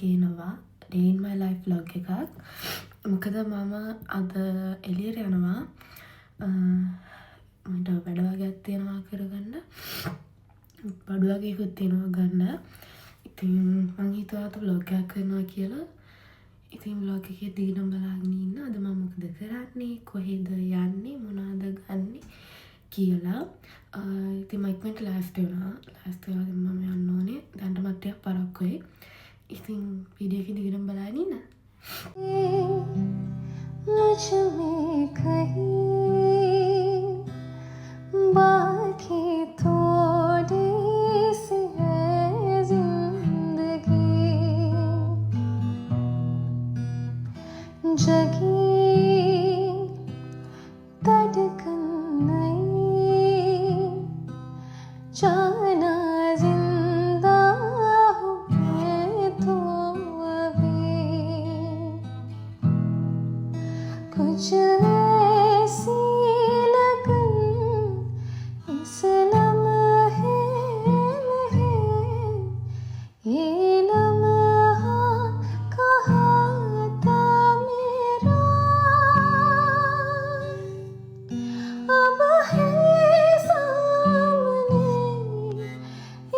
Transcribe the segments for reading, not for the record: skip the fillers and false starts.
තියෙනවා day in my life vlog එකක්. මොකද මම අද එළියට යනවා. මට වැඩ වගේක් තියෙනවා කරගන්න. බඩු වගේකුත් තියෙනවා ගන්න. ඉතින් මං හිතුවා අද vlog එකක් කරනවා කියලා. ඉතින් vlog එකේ දිගටම බලාගෙන ඉන්න. අද මම මොකද කරන්නේ, කොහෙද යන්නේ, මොනවද ගන්නෙ කියලා. ඉතින් මම ඉක්මනට ලෑස්ති වුණා. ලෑස්ති වෙලා මම යන්න ඕනේ. දැන්ට මට ටිකක් පරක්කුයි. ඉතින් වීඩියෝ එක දිගටම බලාගෙන ඉන්න. मुझ में कहीं बाकी थोड़ी सी है जिंदगी जगी धड़कन नहीं जाना जिंदा हूँ मैं तो अभी कुछ ऐसी लगन इस लम्हे में है ये लम्हा कहाँ था मेरा अब है सामने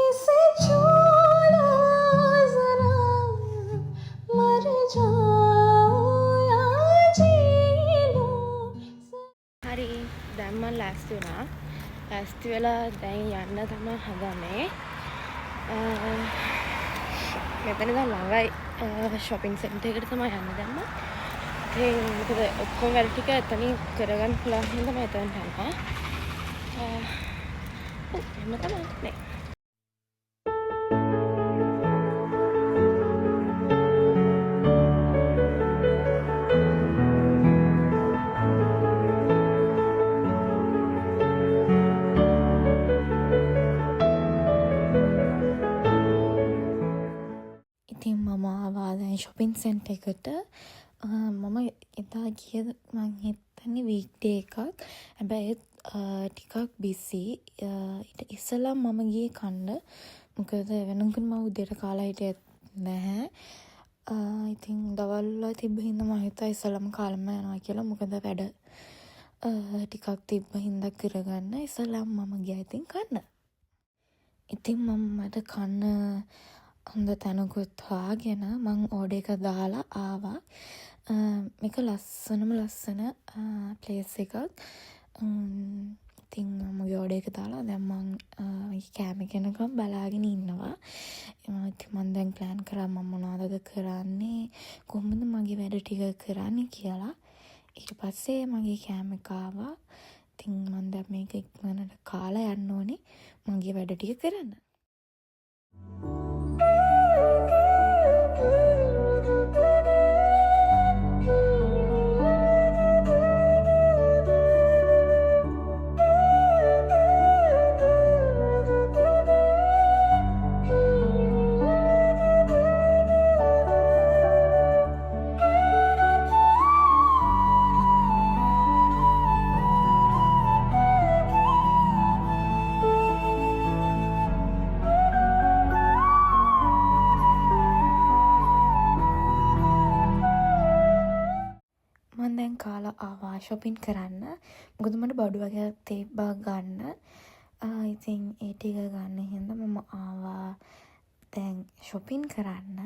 इसे छू लो जरा मर जाऊं या जी लूं හරි දැන් මම ලෑස්ති වුණා. ලෑස්ති වෙලා දැන් යන්න තමයි හදන්නේ. මෙතන ඉඳන් ළඟයි shopping center එකට තමයි යන්න දැන් මම. ඉතින් මොකද ඔක්කොම වැඩ ටික එතනින් කරගන්න පුළුවන් හින්දා මම එතනට යනවා. එහෙම තමයි නේ. ඉතින් මම ආවා දැන් shopping center එකට. මම එදා ගිය මං හිතන්නේ weekday එකක්. හැබැයි ටිකක් busy. ඊට ඉස්සෙල්ලා මම ගියේ කන්න. මොකද වෙනකන් මම උදේට කාලා හිටියෙත් නැහැ. ඉතින් දවල් වල තිබ්බ හින්දා මම හිතුවා ඉස්සෙල්ලාම කාලම යනවා කියලා. මොකද වැඩ ටිකක් තිබ්බ හින්දා කරගන්න ඉස්සෙල්ලාම මම ගියා ඉතින් කන්න. ඉතින් මම මට කන්න හොඳ තැනකුත් හොයාගෙන මං ඕඩර් එක දාලා ආවා. මේක ලස්සන ප්ලේස් එකක්. ඉතින් මම ඕඩර් එක දාලා දැන් මං කෑම කෙනකම් බලාගෙන ඉන්නවා. ඉතින් මං දැන් ප්ලෑන් කරා මම මොනවද කරන්නේ, කොහොමද මගේ වැඩ ටික කරන්නේ කියලා. ඊට පස්සේ මගේ කෑම එක ආවා. ඉතින් මං දැන් මේක ඉක්මනට කාලා යන්න ඕනේ මගේ වැඩ ටික කරන්න. මම දැන් කාලා ආවා shopping කරන්න. මොකද මට බඩු වගේක් තිබ්බා ගන්න. ඉතින් ඒ ටික ගන්න හින්දා මම ආවා දැන් shopping කරන්න.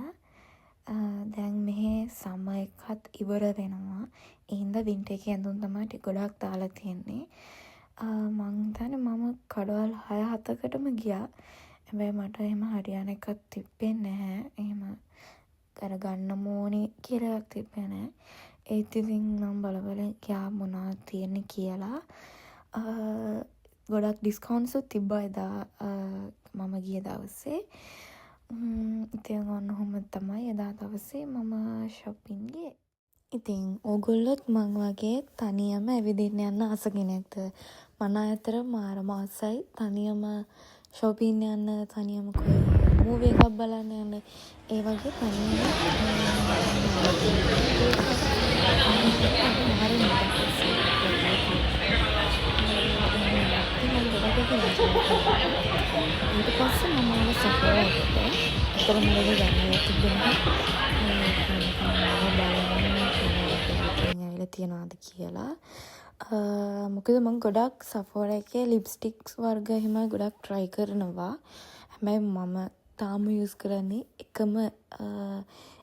දැන් මෙහි summer එකත් ඉවර වෙනවා. ඒ හින්දා winter එකේ ඇඳුම් තමයි ටික ගොඩක් දාලා තියෙන්නේ. මං හිතන්නේ මම කඩවල් 6-7කටම ගියා. හැබැයි මට එහෙම හරියන එකක් තිබ්බේ නැහැ. එහෙම කරගන්න ඕනේ කියලා එකක් තිබ්බේ නැහැ. ඒත් ඉතින් මම බලබල ගියා මොනවද තියෙන්නේ කියලා. ගොඩක් ඩිස්කවුන්ට්ස් තිබ්බා එදා මම ගිය දවසේ. ඉතින් ඔන්නෝම තමයි එදා දවසේ මම shopping ගියේ. ඉතින් ඕගොල්ලොත් මං වගේ තනියම ඇවිදින්න යන්න ආස කෙනෙක්ද? මන අතර මාරම ආසයි තනියම shopping යන්න, තනියම මූවි එකක් බලන්න යන්න. ඒ වගේ තනියම ඊට පස්සේ මම ආව සෆර් එකට. අතන මොකද ගන්න තිබුණා. තියනවාද කියලා. මොකද මම ගොඩක් Sephora එකේ ලිප්ස්ටික්ස් වර්ග එහෙම ගොඩක් try කරනවා. හැබැයි මම තාම use කරන්නේ එකම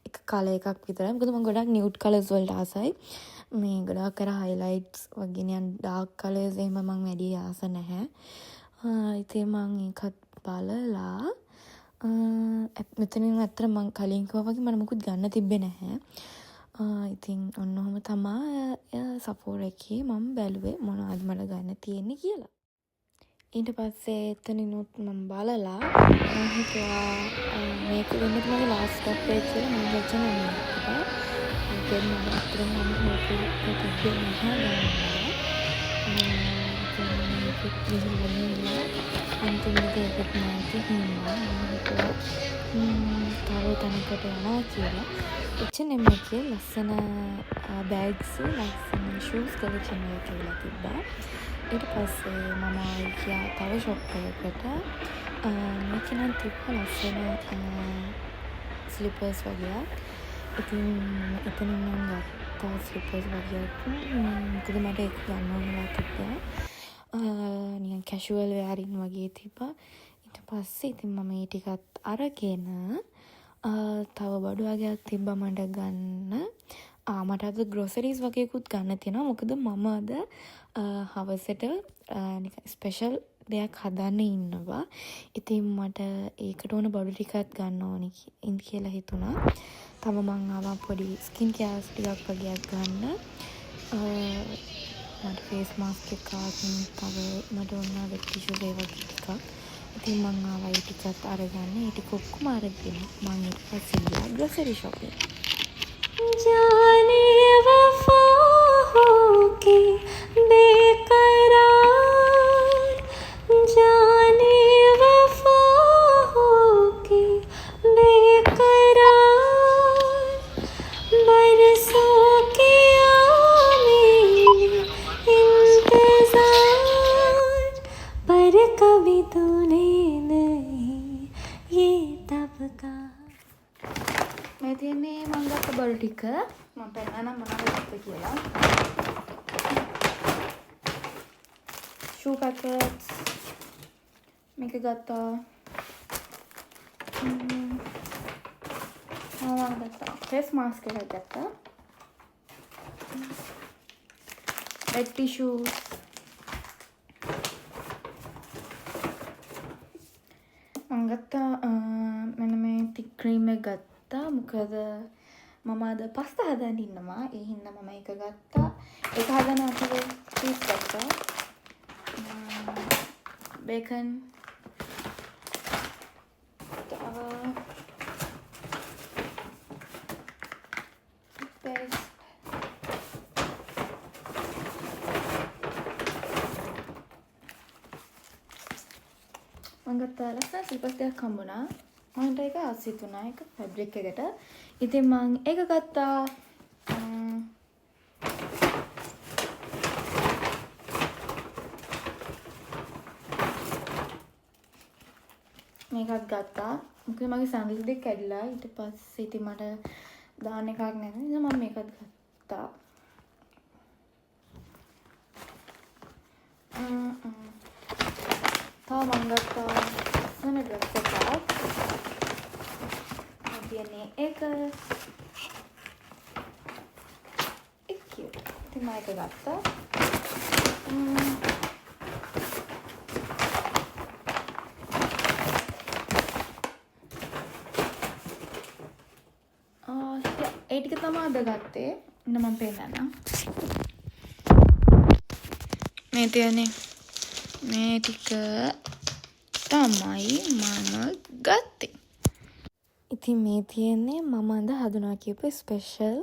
එක colour එකක් විතරයි. මොකද මම ගොඩක් nude colours වලට ආසයි. මේ ගොඩාක් අර highlights වගේ නිකන් dark colours එහෙම මම වැඩි ආස නැහැ. ඉතින් මම ඒකත් බලලා මෙතනින් අතර මම කලින් කිව්වා වගේ මම මොකුත් ගන්න තිබ්බේ නැහැ. ඉතින් ඔන්න ඔහම තමයි Sephora එකේ මම බැලුවේ මොනවද මට ගන්න තියෙන්නේ කියලා. ඊට පස්සේ එතනිනුත් මම බලලා මම හිතුවා මේක වෙන්නේ මගේ last stop එක කියලා මම හිතන්නේ මේකට. ඒකෙන් මම අතරම මම හොයපු තිබ්බේ නැහැ ගන්න. අන්තිමට ඒකත් නැති හින්දා මම හිතුවා තව තැනකට යනවා කියලා. H&M එකේ ලස්සන බෑග්ස් ලස්සන ෂූස් කලෙක්ෂන් එක කියලා තිබ්බා. ඊට පස්සේ මම ගියා තව ෂොප් එකකට. මේක නම් තිබ්බා ලස්සන ස්ලිපර්ස් වගේ. ඉතින් එතනින් මම ගත්තා ස්ලිපර්ස් වගේ. මොකද මට ඒක ගන්න ඕනලා තිබ්බා. නිකන් කැෂුවල් වෙයාරින් වගේ තිබ්බා. ඊට පස්සේ ඉතින් මම ඒ ටිකත් අරගෙන තව බඩු වගේක් තිබ්බා මට ගන්න. මට අද ග්‍රොසරිස් වගේකුත් ගන්න තියෙනවා. මොකද මම අද හවසට නිකන් ස්පෙෂල් දෙයක් හදන්න ඉන්නවා. ඉතින් මට ඒකට ඕන බඩු ටිකක් ගන්න ඕනි කියලා හිතුණා. තව මං ආවා පොඩි ස්කින් කෙයාර්ස් ටිකක් වගේක් ගන්න. මට ෆේස් මාස්ක් එකක් තව මට ඕන වෙට් ටිෂුස් ඒ වගේ ටිකක්. ඉතින් මං ආවා ඒ ටිකත් අරගන්න. ඒ ටික ඔක්කොම අරගෙන මං ඊට පස්සේ ගියා ග්‍රොසරි shopping. जाने वफा हो के बेकरार जाने वफा हो के बेकरार बरसों के आमीन इंतजार पर कभी तूने नहीं ये तब का මේ තියෙන්නේ මම ගත්ත බඩු ටික. මම පෙන්නනම් මොනවද ගත්තේ කියලා. ෂූ පැකට්ස් මේක ගත්තා. මම ගත්තා ෆේස් මාස්ක් එකක් ගත්තා. වෙට් ටිෂූස් මම ගත්තා. මෙන්න මේ තික් ක්‍රීම් එක ගත්තා. මොකද මම අද පස්තා හදන්න ඉන්නවා. ඒ හින්දා මම ඒක ගත්තා. ඒක හදන්න අපේ චීස් ගත්තා. බේකන් මම ගත්තා ලස්සන සිල්පස් දෙකක් හම්බුණා. මට ඒක ආසිත වුණා. ඒක ෆැබ්‍රික් එකට. ඉතින් මම ඒක ගත්තා. මේකත් ගත්තා. මොකද මගේ සැන්ඩල් දෙක කැඩිලා. ඊට පස්සේ ඉතින් මට දාන්න එකක් නැහැ. ඉතින් මම මේකත් ගත්තා. තව මම ගත්තා ලස්සන ඩ්‍රෙස් එකක්. තියෙන්නේ ඒක cute. ඉතින් මම ඒක ගත්තා. ඒ ටික තමයි අද ගත්තේ. ඉන්න මම පෙන්නන්නම්. මේ තියෙන්නේ මේ ටික තමයි මම ගත්තේ. ඉතින් මේ තියෙන්නේ මම අද හදුනා කියපු ස්පෙෂල්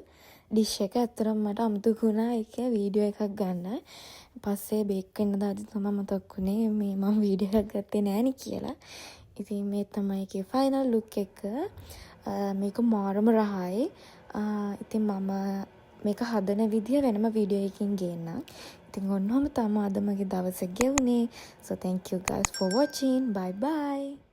ඩිෂ් එක. ඇත්තටම මට අමතක වුණා ඒක වීඩියෝ එකක් ගන්න. පස්සේ බේක් වෙන්න දාදී තමයි මතක් වුණේ මේ මම වීඩියෝ එකක් ගත්තේ නෑනේ කියලා. ඉතින් මේ තමයි ඒකේ ෆයිනල් ලුක් එක. මේක මාරම රහයි. ඉතින් මම මේක හදන විදිය වෙනම වීඩියෝ එකකින් ගේන්නම්. ඉතින් ඔන්නෝම තමයි අද මගේ දවස ගෙවුනේ. So thank you guys for watching. Bye bye.